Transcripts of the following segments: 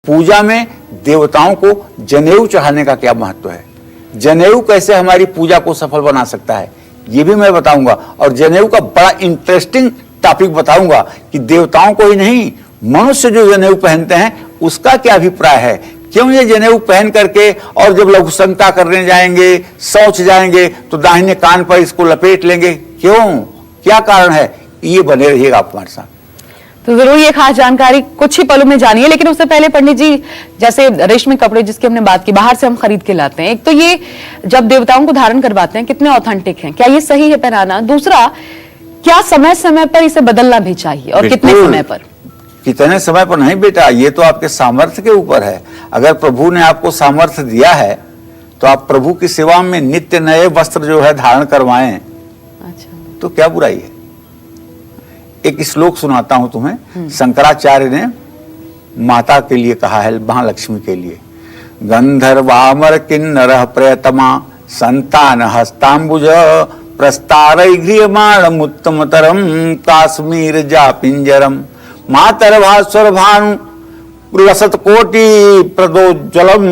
पूजा में देवताओं को जनेऊ चढ़ाने का क्या महत्व है, जनेऊ कैसे हमारी पूजा को सफल बना सकता है, ये भी मैं बताऊंगा। और जनेऊ का बड़ा इंटरेस्टिंग टॉपिक बताऊंगा कि देवताओं को ही नहीं, मनुष्य जो जनेऊ पहनते हैं उसका क्या अभिप्राय है, क्यों ये जनेऊ पहन करके और जब लघु संहिता करने जाएंगे, शौच जाएंगे तो दाहिने कान पर इसको लपेट लेंगे, क्यों, क्या कारण है, ये बने रहिएगा आप हमारे साथ। तो जरूर ये खास जानकारी कुछ ही पलों में जानिए, लेकिन उससे पहले पंडित जी, जैसे रेशमी कपड़े जिसकी हमने बात की, बाहर से हम खरीद के लाते हैं, एक तो ये जब देवताओं को धारण करवाते हैं कितने ऑथेंटिक हैं, क्या ये सही है पहनाना? दूसरा, क्या समय समय पर इसे बदलना भी चाहिए और कितने समय पर? कितने समय पर नहीं बेटा, ये तो आपके सामर्थ्य के ऊपर है। अगर प्रभु ने आपको सामर्थ्य दिया है तो आप प्रभु की सेवा में नित्य नए वस्त्र जो है धारण करवाएं। अच्छा, तो क्या बुराई है। एक श्लोक सुनाता हूं तुम्हें, शंकराचार्य ने माता के लिए कहा है, महालक्ष्मी के लिए, गंधर्वामर किन्नर प्रयतमा संतान हस्तांबुज प्रस्तार गृहमाण उत्तमतरम काश्मीर जा पिंजरम मातर भास्वर भानु लसत कोटि प्रदोज्वलम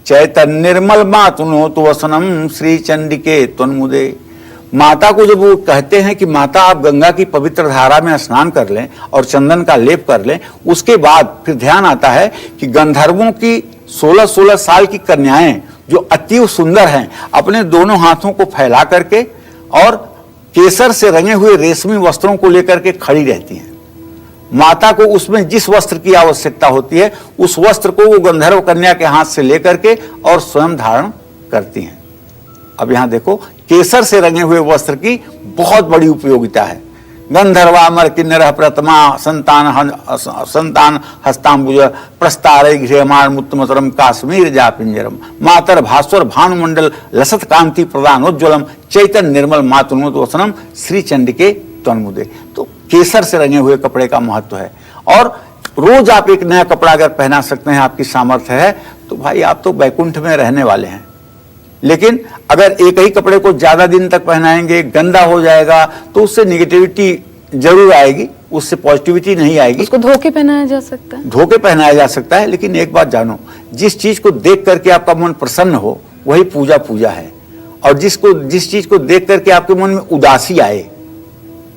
चैतन्य निर्मल मातुनोतु वसनम श्री चंडिके त्वन्मुदे। माता को जब वो कहते हैं कि माता आप गंगा की पवित्र धारा में स्नान कर लें और चंदन का लेप कर लें, उसके बाद फिर ध्यान आता है कि गंधर्वों की 16-16 साल की कन्याएं जो अति सुंदर हैं, अपने दोनों हाथों को फैला करके और केसर से रंगे हुए रेशमी वस्त्रों को लेकर के खड़ी रहती हैं। माता को उसमें जिस वस्त्र की आवश्यकता होती है उस वस्त्र को वो गंधर्व कन्या के हाथ से लेकर के और स्वयं धारण करती हैं। अब यहां देखो, केसर से रंगे हुए वस्त्र की बहुत बड़ी उपयोगिता है। गंधर्वामर किन्नर प्रथमा संतान हस्तांबुज प्रस्तार गृहमाण उत्तमतरम काश्मीर जा पिंजरम मातर भास्वर भानुमंडल लसत कांति प्रदानोज्वलम चैतन्य निर्मल मातुनोत वसनम श्री चंडिके त्वन्मुदे। तो केसर से रंगे हुए कपड़े का महत्व है। और रोज आप एक नया कपड़ा अगर पहना सकते हैं, आपकी सामर्थ्य है, तो भाई आप तो वैकुंठ में रहने वाले हैं। लेकिन अगर एक ही कपड़े को ज्यादा दिन तक पहनाएंगे, गंदा हो जाएगा, तो उससे निगेटिविटी जरूर आएगी, उससे पॉजिटिविटी नहीं आएगी। उसको धोके पहनाया जा सकता है, धोके पहनाया जा सकता है, लेकिन एक बात जानो, जिस चीज को देख करके आपका मन प्रसन्न हो वही पूजा है। और जिस चीज को देख करके आपके मन में उदासी आए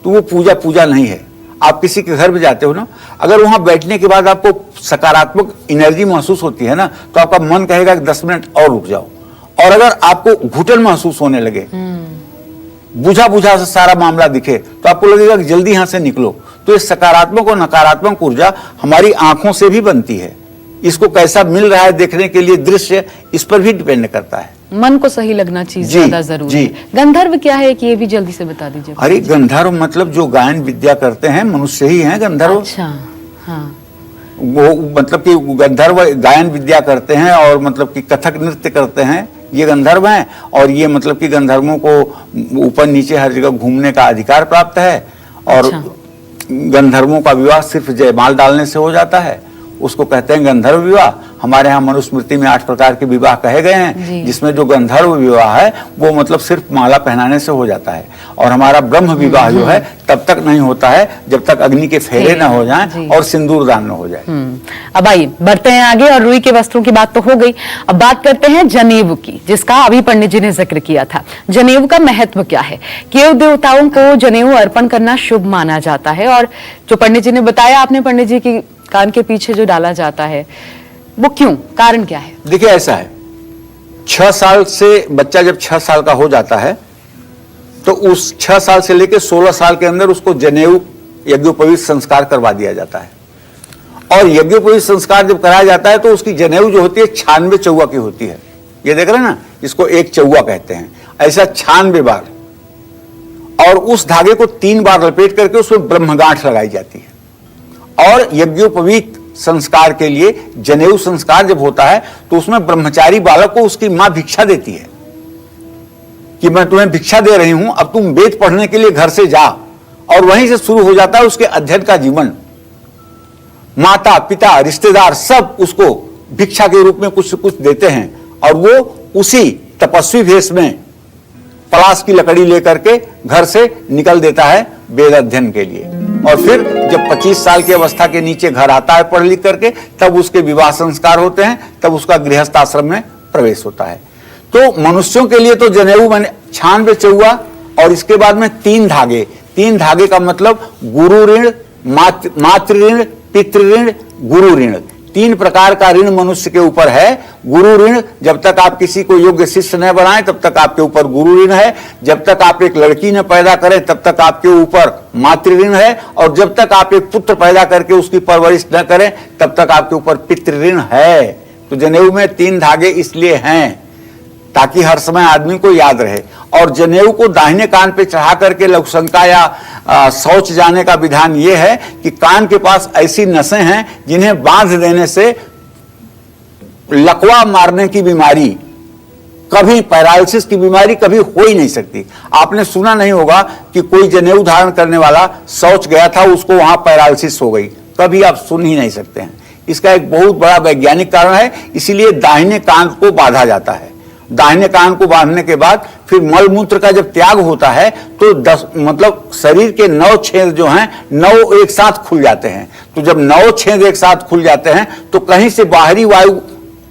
तो वो पूजा नहीं है। आप किसी के घर में जाते हो ना, अगर वहां बैठने के बाद आपको सकारात्मक एनर्जी महसूस होती है ना, तो आपका मन कहेगा कि 10 मिनट और रुक जाओ। और अगर आपको घुटन महसूस होने लगे, बुझा से सारा मामला दिखे, तो आपको लगेगा कि जल्दी यहां से निकलो। तो ये सकारात्मक और नकारात्मक ऊर्जा हमारी आंखों से भी बनती है। इसको कैसा मिल रहा है देखने के लिए दृश्य, इस पर भी डिपेंड करता है। मन को सही लगना चाहिए, ज्यादा जरूरी है। गंधर्व क्या है कि ये भी जल्दी से बता दीजिए। अरे गंधर्व मतलब जो गायन विद्या करते हैं, मनुष्य ही हैं गंधर्व। अच्छा, हाँ। वो मतलब कि गंधर्व गायन विद्या करते हैं और मतलब कि कथक नृत्य करते हैं, ये गंधर्व हैं। और ये मतलब कि गंधर्वों को ऊपर नीचे हर जगह घूमने का अधिकार प्राप्त है। और अच्छा। गंधर्वों का विवाह सिर्फ जयमाल डालने से हो जाता है, उसको कहते हैं गंधर्व विवाह। हमारे यहाँ मनुस्मृति में 8 प्रकार के विवाह कहे गए हैं, जिसमें जो गंधर्व विवाह है वो मतलब सिर्फ माला पहनाने से हो जाता है। और हमारा ब्रह्म विवाह जो है तब तक नहीं होता है जब तक अग्नि के फेरे न हो जाएं और सिंदूर दान न हो जाए। अब आइए बढ़ते हैं आगे, और रुई के वस्त्रों की बात तो हो गई, अब बात करते हैं जनेऊ की, जिसका अभी पंडित जी ने जिक्र किया था। जनेऊ का महत्व क्या है? केव देवताओं को जनेऊ अर्पण करना शुभ माना जाता है, और जो पंडित जी ने बताया, आपने पंडित जी की कान के पीछे जो डाला जाता है, वो क्यों, कारण क्या है? देखिए ऐसा है, 6 साल से बच्चा जब 6 साल का हो जाता है तो उस 6 साल से लेकर 16 साल के अंदर उसको जनेऊ यज्ञोपवीत संस्कार करवा दिया जाता है। और यज्ञोपवीत संस्कार जब कराया जाता है तो उसकी जनेऊ जो होती है 96 चौवा की होती है। ये देख रहे हैं ना, इसको एक चौवा कहते हैं। ऐसा 96 बार, और उस धागे को 3 बार लपेट करके उसमें ब्रह्मगांठ लगाई जाती है। और यज्ञोपवीत संस्कार के लिए जनेऊ संस्कार जब होता है तो उसमें ब्रह्मचारी बालक को उसकी मां भिक्षा देती है कि मैं तुम्हें भिक्षा दे रही हूं, अब तुम वेद पढ़ने के लिए घर से जा। और वहीं से शुरू हो जाता है उसके अध्ययन का जीवन। माता पिता रिश्तेदार सब उसको भिक्षा के रूप में कुछ कुछ देते हैं, और वो उसी तपस्वी भेष में पलाश की लकड़ी लेकर के घर से निकल देता है वेद अध्ययन के लिए। और फिर जब 25 साल की अवस्था के नीचे घर आता है पढ़ लिख करके, तब उसके विवाह संस्कार होते हैं, तब उसका गृहस्थ आश्रम में प्रवेश होता है। तो मनुष्यों के लिए तो जनेऊ मैंने 96 चौवा और इसके बाद में 3 धागे। 3 धागे का मतलब गुरु ऋण, मातृ ऋण, पितृ ऋण, गुरु ऋण। 3 प्रकार का ऋण मनुष्य के ऊपर है। गुरु ऋण, जब तक आप किसी को योग्य शिष्य न बनाएं तब तक आपके ऊपर गुरु ऋण है। जब तक आप एक लड़की न पैदा करें तब तक आपके ऊपर मातृ ऋण है। और जब तक आप एक पुत्र पैदा करके उसकी परवरिश न करें तब तक आपके ऊपर पितृ ऋण है। तो जनेऊ में 3 धागे इसलिए हैं ताकि हर समय आदमी को याद रहे। और जनेऊ को दाहिने कान पे चढ़ा करके लघुशंका या शौच जाने का विधान यह है कि कान के पास ऐसी नसें हैं जिन्हें बांध देने से लकवा मारने की बीमारी, कभी पैरालिसिस की बीमारी कभी हो ही नहीं सकती। आपने सुना नहीं होगा कि कोई जनेऊ धारण करने वाला शौच गया था, उसको वहां पैरालिसिस हो गई, कभी आप सुन ही नहीं सकते हैं। इसका एक बहुत बड़ा वैज्ञानिक कारण है, इसीलिए दाहिने कान को बांधा जाता है। दाहिने कान को बांधने के बाद फिर मल मूत्र का जब त्याग होता है तो 10 मतलब शरीर के 9 छेद जो हैं 9 एक साथ खुल जाते हैं। तो जब 9 छेद एक साथ खुल जाते हैं तो कहीं से बाहरी वायु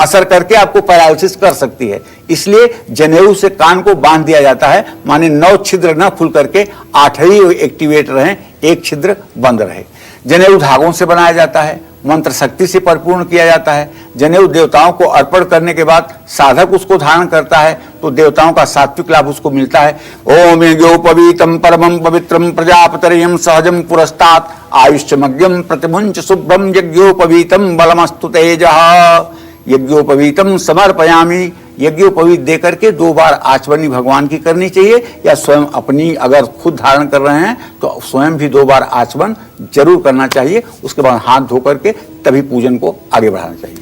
असर करके आपको पैरालिसिस कर सकती है। इसलिए जनेऊ से कान को बांध दिया जाता है, माने 9 छिद्र न खुल करके 8 ही एक्टिवेट रहें, एक छिद्र बंद रहे। जनेऊ धागों से बनाया जाता है, मंत्र शक्ति से परिपूर्ण किया जाता है। जनेऊ देवताओं को अर्पण करने के बाद साधक उसको धारण करता है तो देवताओं का सात्विक लाभ उसको मिलता है। ओम यज्ञोपवीतम परमं पवित्रम प्रजापतर्यं सहजं पुरस्तात् आयुष्यमग्यं प्रतिमुंच शुभ्रं यज्ञोपवीतम बलमस्तु तेजः। यज्ञोपवीतम समर्पयामि। यज्ञोपवीत दे करके 2 बार आचमनी भगवान की करनी चाहिए, या स्वयं अपनी अगर खुद धारण कर रहे हैं तो स्वयं भी 2 बार आचमन जरूर करना चाहिए। उसके बाद हाथ धो करके तभी पूजन को आगे बढ़ाना चाहिए।